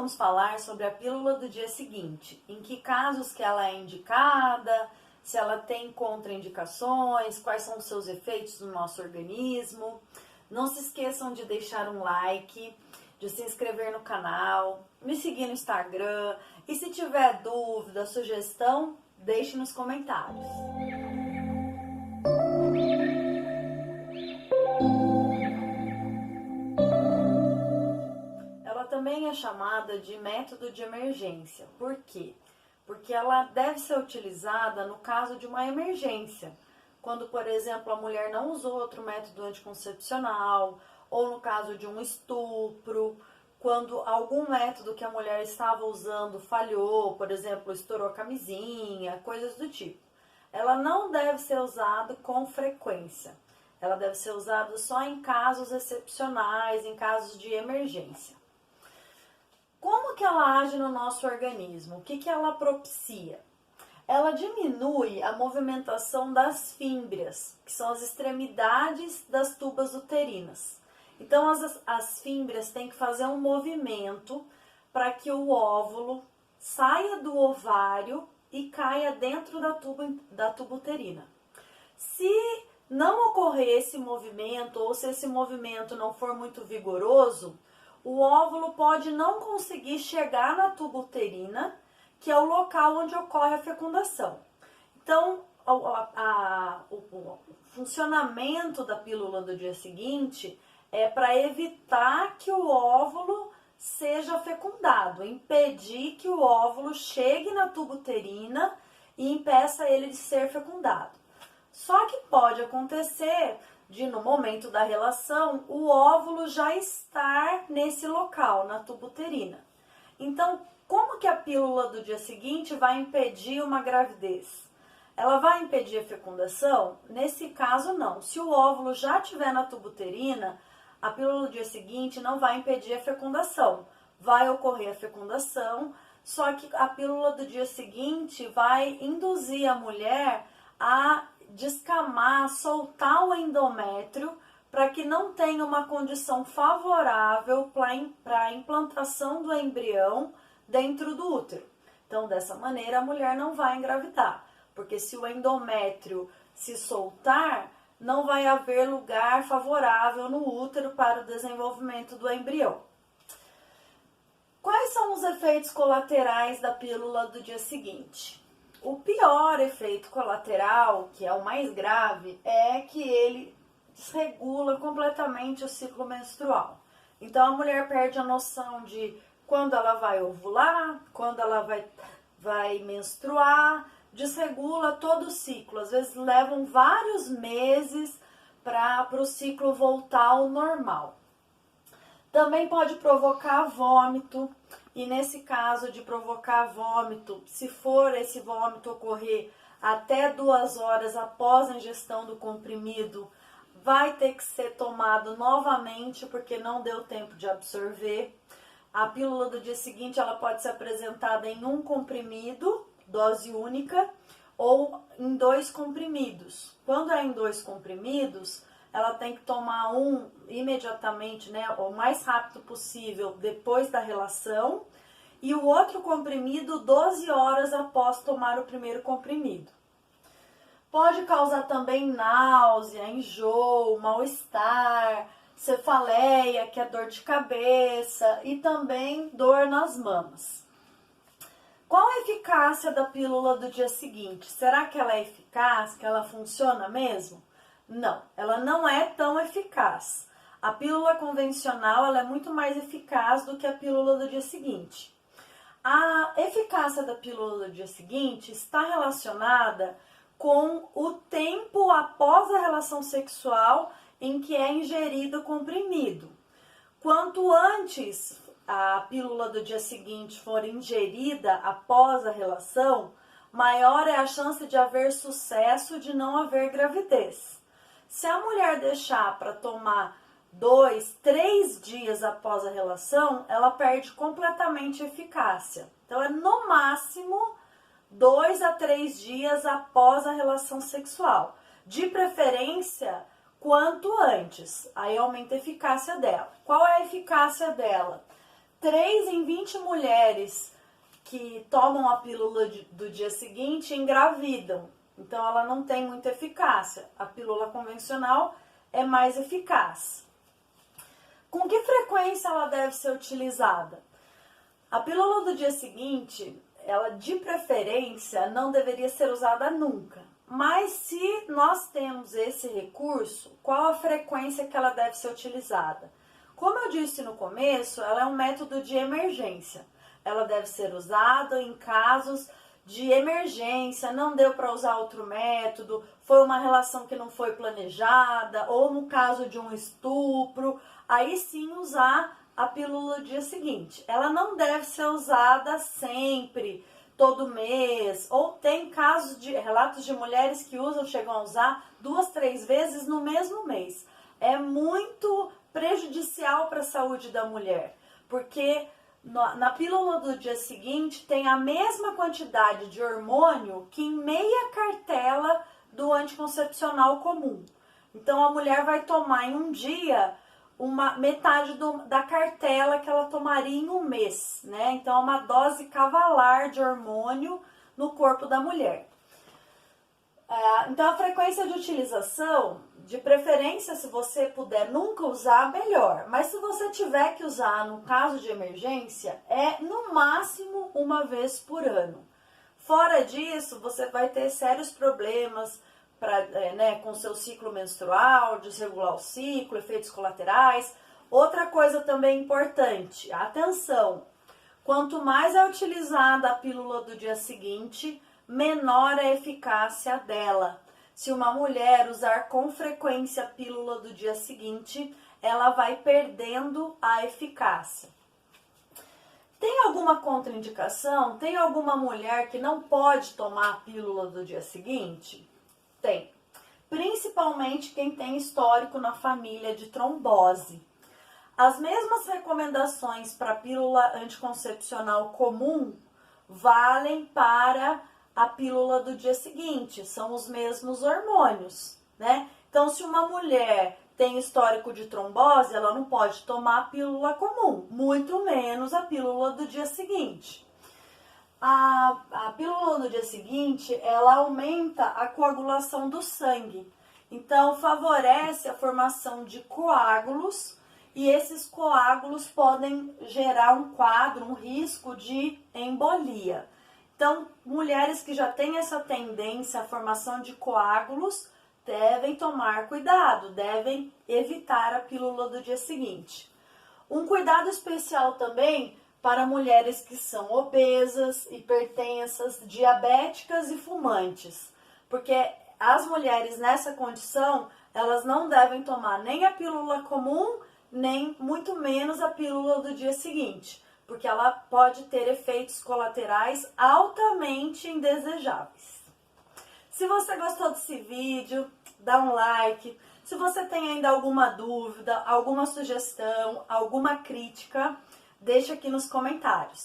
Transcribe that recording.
vamos falar sobre a pílula do dia seguinte, em que casos que ela é indicada, se ela tem contraindicações, quais são os seus efeitos no nosso organismo. Não se esqueçam de deixar um like, de se inscrever no canal, me seguir no Instagram e se tiver dúvida, sugestão, deixe nos comentários. Ela também é chamada de método de emergência. Por quê? Porque ela deve ser utilizada no caso de uma emergência. Quando, por exemplo, a mulher não usou outro método anticoncepcional, ou no caso de um estupro, quando algum método que a mulher estava usando falhou, por exemplo, estourou a camisinha, coisas do tipo. Ela não deve ser usada com frequência. Ela deve ser usada só em casos excepcionais, em casos de emergência. Como que ela age no nosso organismo? O que ela propicia? Ela diminui a movimentação das fímbrias, que são as extremidades das tubas uterinas. Então, as fímbrias têm que fazer um movimento para que o óvulo saia do ovário e caia dentro da tuba uterina. Se não ocorrer esse movimento, ou se esse movimento não for muito vigoroso, o óvulo pode não conseguir chegar na tuba uterina, que é o local onde ocorre a fecundação. Então, o funcionamento da pílula do dia seguinte é para evitar que o óvulo seja fecundado, impedir que o óvulo chegue na tuba uterina e impeça ele de ser fecundado. Só que pode acontecer de, no momento da relação, o óvulo já estar nesse local, na tuba uterina. Então, como que a pílula do dia seguinte vai impedir uma gravidez? Ela vai impedir a fecundação? Nesse caso, não. Se o óvulo já estiver na tuba uterina, a pílula do dia seguinte não vai impedir a fecundação. Vai ocorrer a fecundação, só que a pílula do dia seguinte vai induzir a mulher a descamar, soltar o endométrio para que não tenha uma condição favorável para a implantação do embrião dentro do útero. Então, dessa maneira, a mulher não vai engravidar, porque se o endométrio se soltar, não vai haver lugar favorável no útero para o desenvolvimento do embrião. Quais são os efeitos colaterais da pílula do dia seguinte? O pior efeito colateral, que é o mais grave, é que ele desregula completamente o ciclo menstrual. Então, a mulher perde a noção de quando ela vai ovular, quando ela vai menstruar, desregula todo o ciclo. Às vezes, levam vários meses para o ciclo voltar ao normal. Também pode provocar vômito. E nesse caso de provocar vômito, se for esse vômito ocorrer até 2 horas após a ingestão do comprimido, vai ter que ser tomado novamente porque não deu tempo de absorver. A pílula do dia seguinte ela pode ser apresentada em 1 comprimido, dose única, ou em 2 comprimidos. Quando é em 2 comprimidos, ela tem que tomar um imediatamente, né, o mais rápido possível depois da relação, e o outro comprimido 12 horas após tomar o primeiro comprimido. Pode causar também náusea, enjoo, mal-estar, cefaleia, que é dor de cabeça, e também dor nas mamas. Qual a eficácia da pílula do dia seguinte? Será que ela é eficaz? Que ela funciona mesmo? Não, ela não é tão eficaz. A pílula convencional ela é muito mais eficaz do que a pílula do dia seguinte. A eficácia da pílula do dia seguinte está relacionada com o tempo após a relação sexual em que é ingerido o comprimido. Quanto antes a pílula do dia seguinte for ingerida após a relação, maior é a chance de haver sucesso, de não haver gravidez. Se a mulher deixar para tomar 2, 3 dias após a relação, ela perde completamente a eficácia. Então, é no máximo 2 a 3 dias após a relação sexual. De preferência, quanto antes. Aí aumenta a eficácia dela. Qual é a eficácia dela? 3 em 20 mulheres que tomam a pílula do dia seguinte engravidam. Então, ela não tem muita eficácia. A pílula convencional é mais eficaz. Com que frequência ela deve ser utilizada? A pílula do dia seguinte, ela de preferência não deveria ser usada nunca. Mas se nós temos esse recurso, qual a frequência que ela deve ser utilizada? Como eu disse no começo, ela é um método de emergência. Ela deve ser usada em casos de emergência, não deu para usar outro método, foi uma relação que não foi planejada, ou no caso de um estupro, aí sim usar a pílula no dia seguinte. Ela não deve ser usada sempre, todo mês, ou tem casos de relatos de mulheres que usam, chegam a usar 2, 3 vezes no mesmo mês. É muito prejudicial para a saúde da mulher, porque na pílula do dia seguinte tem a mesma quantidade de hormônio que em meia cartela do anticoncepcional comum. Então a mulher vai tomar em um dia metade da cartela que ela tomaria em um mês, né? Então é uma dose cavalar de hormônio no corpo da mulher. Então a frequência de utilização, de preferência, se você puder nunca usar, melhor. Mas se você tiver que usar no caso de emergência, é no máximo uma vez por ano. Fora disso, você vai ter sérios problemas com seu ciclo menstrual, desregular o ciclo, efeitos colaterais. Outra coisa também importante, atenção, quanto mais é utilizada a pílula do dia seguinte, menor é a eficácia dela. Se uma mulher usar com frequência a pílula do dia seguinte, ela vai perdendo a eficácia. Tem alguma contraindicação? Tem alguma mulher que não pode tomar a pílula do dia seguinte? Tem. Principalmente quem tem histórico na família de trombose. As mesmas recomendações para a pílula anticoncepcional comum valem para a pílula do dia seguinte, são os mesmos hormônios, né? Então, se uma mulher tem histórico de trombose, ela não pode tomar a pílula comum, muito menos a pílula do dia seguinte. A pílula do dia seguinte, ela aumenta a coagulação do sangue, então favorece a formação de coágulos, e esses coágulos podem gerar um quadro, um risco de embolia. Então, mulheres que já têm essa tendência à formação de coágulos devem tomar cuidado, devem evitar a pílula do dia seguinte. Um cuidado especial também para mulheres que são obesas, hipertensas, diabéticas e fumantes, porque as mulheres nessa condição, elas não devem tomar nem a pílula comum, nem muito menos a pílula do dia seguinte, porque ela pode ter efeitos colaterais altamente indesejáveis. Se você gostou desse vídeo, dá um like. Se você tem ainda alguma dúvida, alguma sugestão, alguma crítica, deixa aqui nos comentários.